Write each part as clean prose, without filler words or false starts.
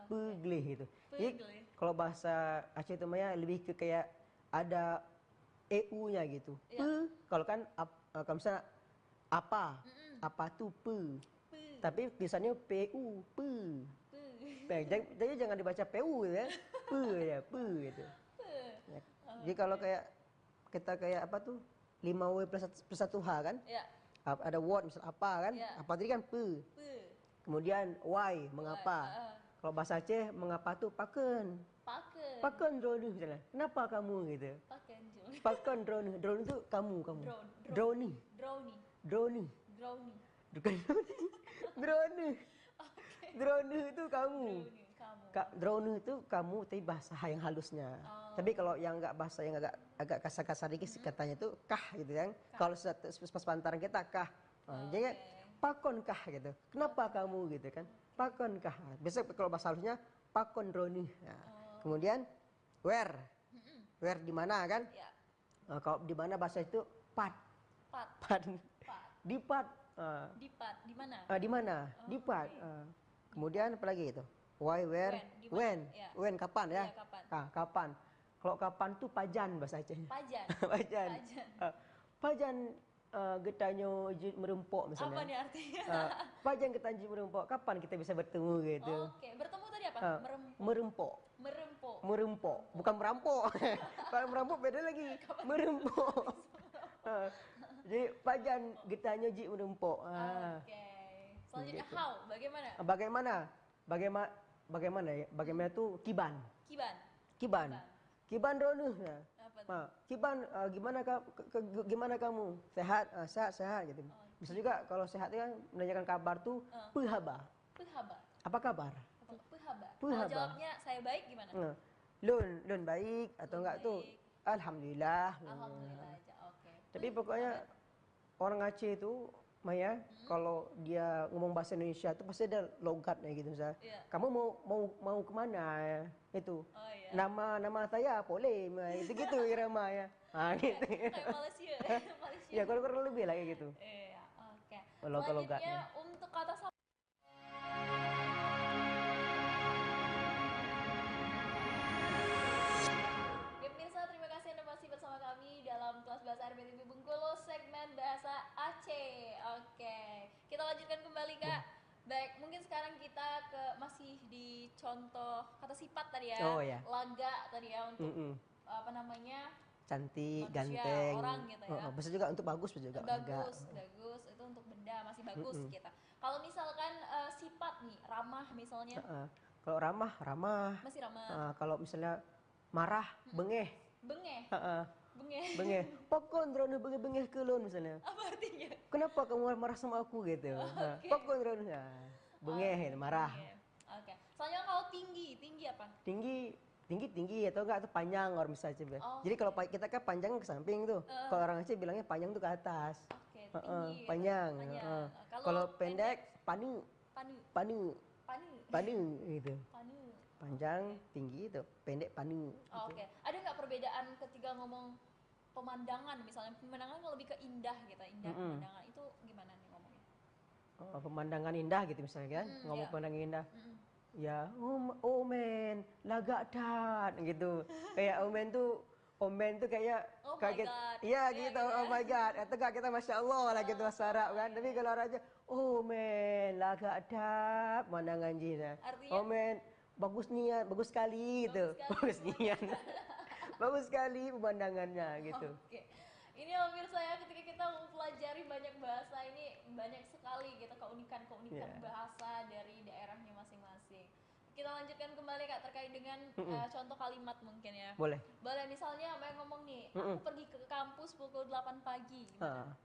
pegleh gitu. Jadi Pegleh. kalau bahasa Aceh itu Maya lebih ke kayak ada EU-nya gitu. Iya. Kalau kan kalau misalnya apa, apa tuh Pe. tapi tulisannya PU, Pe. Jadi jangan dibaca PU gitu ya, ya, gitu. Ya. Jadi kalau kayak kita kayak apa tuh 5W plus 1H kan, Ya. ada word misal apa kan, Ya. apa tadi kan Pe. kemudian why mengapa. Kalau bahasa Aceh mengapa tuh paken. Paken. Paken drone misalnya. Kenapa kamu gitu? Paken Jul. Paken drone. Drone itu kamu. Drone. Drone. Drone. Bukan drone. Drone. Oke. Drone itu kamu. Drone kamu. Drone itu kamu tapi bahasa yang halusnya. Tapi kalau yang enggak bahasa yang agak kasar-kasar dikit katanya itu kah gitu kan. Kalau pas pantaran kita kah. Jadi pakon kah gitu. Kenapa kamu gitu kan? Pakon kah. Biasa kalau bahasa halusnya pakon drone. Nah, kemudian where. Where di mana kan? Ya. Kalau di mana bahasa itu pat. Di pat. Di mana? Di mana? Di pat. Kemudian apa lagi itu? Why, where, when. Ya. When kapan ya? Iya, kapan. Kapan. Kalau kapan tuh pajan bahasa Acehnya. Pajan. Pajan. Pajan getanyo merempok misalnya. Apa nih artinya? Pajan getanyo merempok. Kapan kita bisa bertemu gitu? Oke, bertemu tadi apa? Merempok. Bukan merampok. Kalau merampok beda lagi. Merempok. Jadi pajan getanyo merempok. Oke. Selanjutnya Gitu. how? Bagaimana? Bagaimana ya? Bagaimana tuh kiban. Kiban drone. Apa tuh? Kiban gimana kamu? Sehat? Sehat gitu. Bisa juga kalau sehat kan menanyakan kabar tuh pehaba. Apa kabar? Pehaba. Kalau jawabnya saya baik gimana? Lun baik atau enggak tuh alhamdulillah. Alhamdulillah aja. Oke. Tapi pokoknya orang Aceh itu Maya, kalau dia ngomong bahasa Indonesia itu pasti ada logatnya gitu misalnya. Iya. Kamu mau kemana itu? Oh iya. Nama saya Polem, itu gitu irama ya. Gitu. Kayak Malaysia. Ya kurang lebih lah kayak gitu. Iya, oke. Logatnya. Selanjutnya untuk kata sapa. Pemirsa, terima kasih Anda masih bersama kami dalam kelas bahasa RPTV Bengkulu segmen bahasa Aceh. Oke, kita lanjutkan kembali Kak. Baik, mungkin sekarang kita masih di contoh kata sifat tadi ya. Oh ya. Laga tadi ya untuk apa namanya? Cantik, manusia, ganteng. orang gitu ya. Bisa juga untuk bagus juga. Bagus itu untuk benda masih bagus kita. Kalau misalkan sifat nih, ramah misalnya. Kalau ramah. Masih ramah. Kalau misalnya marah, bengeh. Bengeh. Pokon drone bengeh ke lon misalnya. Apa artinya? Kenapa kamu marah sama aku gitu? Pokon drone. Bengeh, marah. Oke. Soalnya kalau tinggi apa? Tinggi atau enggak atau panjang orang bisa aja. Jadi kalau kita kan panjang ke samping tuh. Kalau orang Aceh bilangnya panjang tuh ke atas. Oke, tinggi. Panjang. Kalau pendek panu gitu. Panjang, tinggi itu, pendek panu. Oke. Ada nggak perbedaan ketika ngomong pemandangan misalnya pemandangan lebih ke indah gitu, pemandangan itu gimana nih ngomongnya? Pemandangan indah gitu misalnya kan, ngomong pemandangan indah. Ya, men, lagak dan gitu. Kayak omen tuh kayak kaget. Iya gitu, oh my god. Atau enggak kita masya Allah lah gitu bahasa Arab kan. Tapi kalau orang aja, men, lagak dan pemandangan jina. Men, bagus niat, bagus sekali gitu. Bagus niat. Bagus sekali pemandangannya gitu. Oke. Ini pemirsa ya, ketika kita mempelajari banyak bahasa ini banyak sekali gitu keunikan bahasa dari daerahnya masing-masing. Kita lanjutkan kembali Kak terkait dengan contoh kalimat mungkin ya. Boleh. Misalnya Mbak ngomong nih, aku pergi ke kampus pukul 8 pagi. Gimana?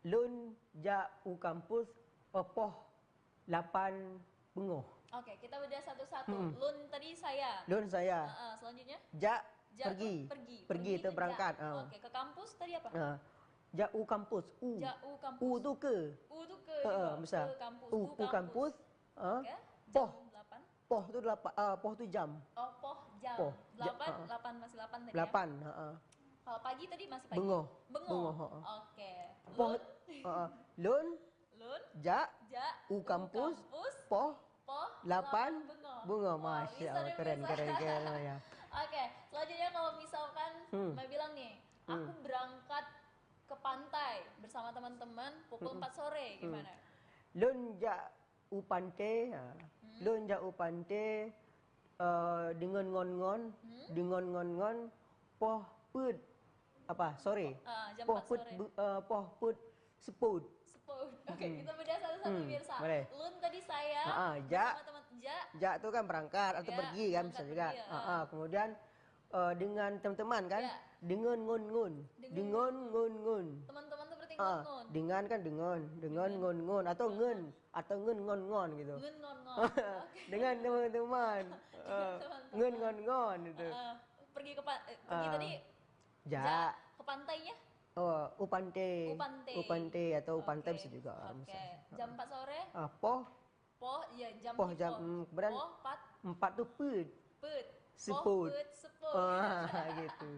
Lun u kampus poh 8 bengoh. Oke, kita bedah satu-satu. Lun tadi saya. Selanjutnya? Pergi itu berangkat. Oke, ke kampus tadi apa? Jauh kampus. U tu ke. Bisa. Ke kampus. U kampus. Oke. Poh tu 8. Poh tu jam. Oh, poh jam. 8 masih 8 tadi 8, ya? Kalau pagi tadi masih pagi. Bengoh. Oke. Poh. Lun. Lun. U kampus. Poh. poh, 8 bunga. bunga. Wow, Masya bisa Allah, nih, keren, bisa. keren, keren, Maya. Oke, selanjutnya kalau misalkan Mbak bilang nih, aku berangkat ke pantai bersama teman-teman pukul 4 sore, gimana? Lun ja upante, lun ja upante dengan ngon-ngon, dengan ngon-ngon, poh put apa sore, Jam poh 4 put sore. poh put seput. Sepuluh. Oke, kita bedah satu-satu Mirsa. boleh. Lun tadi saya Ja, bersama teman Ja. ja itu kan berangkat atau Ya, pergi kan bisa berangkat juga. pergi, ya. Kemudian dengan teman-teman kan, Ya. dengan ngon-ngon, dengan ngon-ngon. Teman-teman seperti ngun-ngun. Dengan kan dengan ngon-ngon atau ngon-ngon gitu. Ngun-ngon-ngon. Dengan teman-teman. Teman-teman. Ngon-ngon itu. Pergi ke pergi tadi Ja. ke pantainya Upante. Upante. Upante atau upante Oke. bisa juga. Oke. Jam 4 sore. Poh Poh, ya jam Poh jam kemudian Poh 4 4 tuh put. put. Seput. Put, seput. Gitu.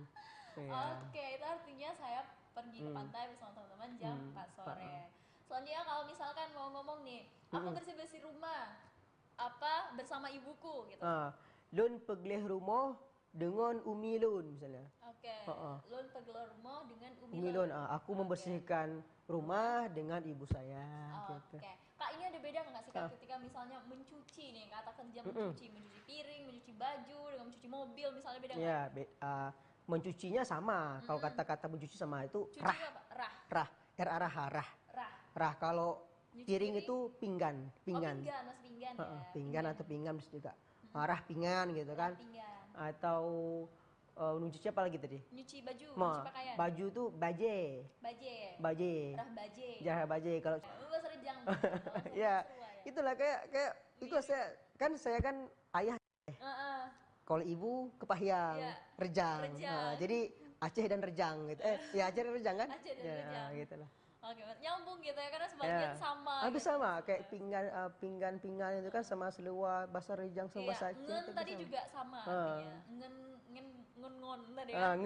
Iya. Oke, itu artinya saya pergi ke pantai bersama teman-teman jam 4 sore. Selanjutnya kalau misalkan mau ngomong nih, aku bersih-bersih rumah apa bersama ibuku gitu. Lun pegelih rumah dengan umi lun misalnya. Oke. Lun pegelih rumah dengan Umi lun, aku membersihkan rumah dengan ibu saya. Gitu. Oke. Kak, ini ada beda nggak sih Kak ketika misalnya mencuci nih, katakan jam mencuci piring, mencuci baju, dengan mencuci mobil misalnya beda nggak? Ya, mencucinya sama. Kalau kata-kata mencuci sama itu Cuci rah. apa? Rah. Rah. R-A-R-H, rah. Rah. Rah. Kalau Nyuci piring piring? itu pinggan. Pinggan. Oh, pinggan, mas pinggan ya. Pinggan atau pinggan bisa juga. Rah pinggan gitu kan. Pinggan. Atau nyuci apa lagi tadi? Nyuci baju, nyuci pakaian. Baju tuh baje. Baje. Baje. Rah baje. Jarah baje kalau Bahasa Rejang. ya, itulah kayak itu saya kan ayah. Kalau ibu Kepahyang, Iya. Rejang. Rejang. Jadi Aceh dan Rejang gitu. Ya Aceh dan Rejang kan? Aceh dan Ya, Rejang. gitu lah. Oke, nyambung gitu ya karena sebagian sama. Hampir gitu. sama kayak pinggan itu kan sama seluar bahasa Rejang sama bahasa Aceh. Ngen itu tadi sama. juga sama artinya. Ngon tadi ya.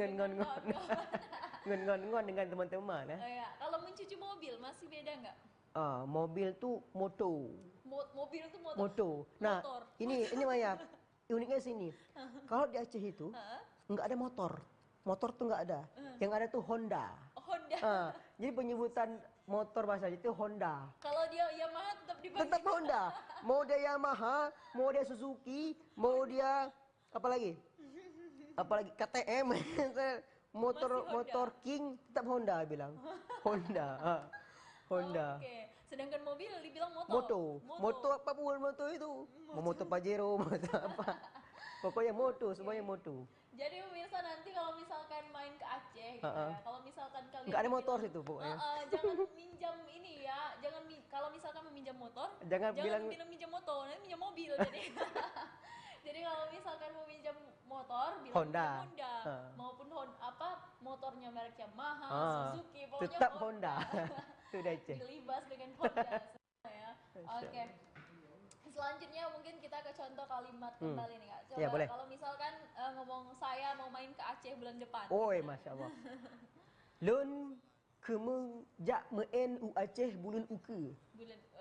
Ngon dengan teman-teman ya. Iya. Kalau mencuci mobil masih beda nggak? Mobil tuh moto. Mobil itu motor. Moto. Nah, Motor. ini Maya. Uniknya sini. Kalau di Aceh itu nggak ada motor. Motor tuh nggak ada. Yang ada tuh Honda. Honda. Jadi penyebutan motor bahasa itu Honda. Kalau dia Yamaha tetap dipakai. Tetap Honda. Mau dia Yamaha, mau dia Suzuki, mau dia apalagi KTM, motor King tetap Honda bilang. Honda. Honda. Oke. Sedangkan mobil dibilang Moto apapun moto itu. Mau moto Pajero, moto apa. Pokoknya moto, semuanya moto. Jadi pemirsa nanti kalau misalkan main ke Aceh gitu ya, kalau misalkan kalian nggak ada motor situ pokoknya. Jangan minjam ini ya, kalau misalkan meminjam motor, Jangan bilang minjam motor, nanti minjam mobil jadi. Jadi kalau misalkan mau minjam motor, bilang Honda. Maupun motornya merek Yamaha, Suzuki, pokoknya tetap Honda. Sudah cek. Dilibas dengan Honda ya. Oke. Selanjutnya mungkin kita ke contoh kalimat kembali nih Kak. Coba Ya, boleh. kalau misalkan ngomong saya mau main ke Aceh bulan depan. Masya Allah. Lun kemeng jak meen u Aceh bulan uke.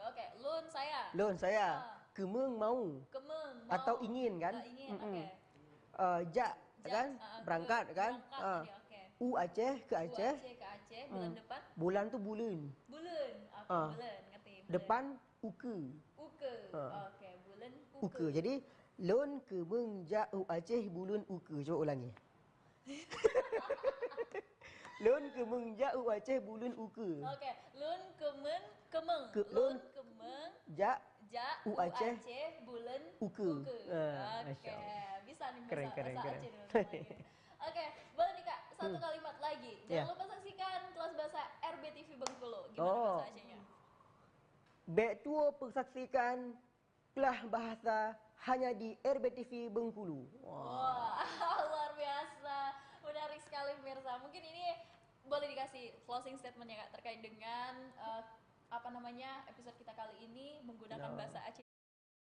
Oke, lun saya. Lun saya. Kemeng mau. Kemeng mau. Atau ingin kan? Ingin, oke. Jak kan? Berangkat kan? Berangkat tadi, oke. U Aceh ke Aceh. Ke Aceh bulan depan. Bulan tuh bulan. Bulan. Oke, bulan ngerti. Bulan. Depan uke. Uke. Oke, bulan uke. Jadi lun kemeng jak u Aceh bulan uke. Coba ulangi. Lun kemeng jak u Aceh bulan uke. Oke, lun kemeng. Lun kemeng. Jak u Aceh bulan uke. Oke, bisa nih keren. Aceh dulu. Oke, boleh nih Kak, satu kalimat lagi. Jangan lupa saksikan kelas bahasa RBTV Bengkulu. Gimana bahasa Acehnya? Betua persaksikan kelas bahasa hanya di RBTV Bengkulu. Wah, luar biasa. Menarik sekali pemirsa. Mungkin ini boleh dikasih closing statementnya Kak terkait dengan episode kita kali ini menggunakan bahasa Aceh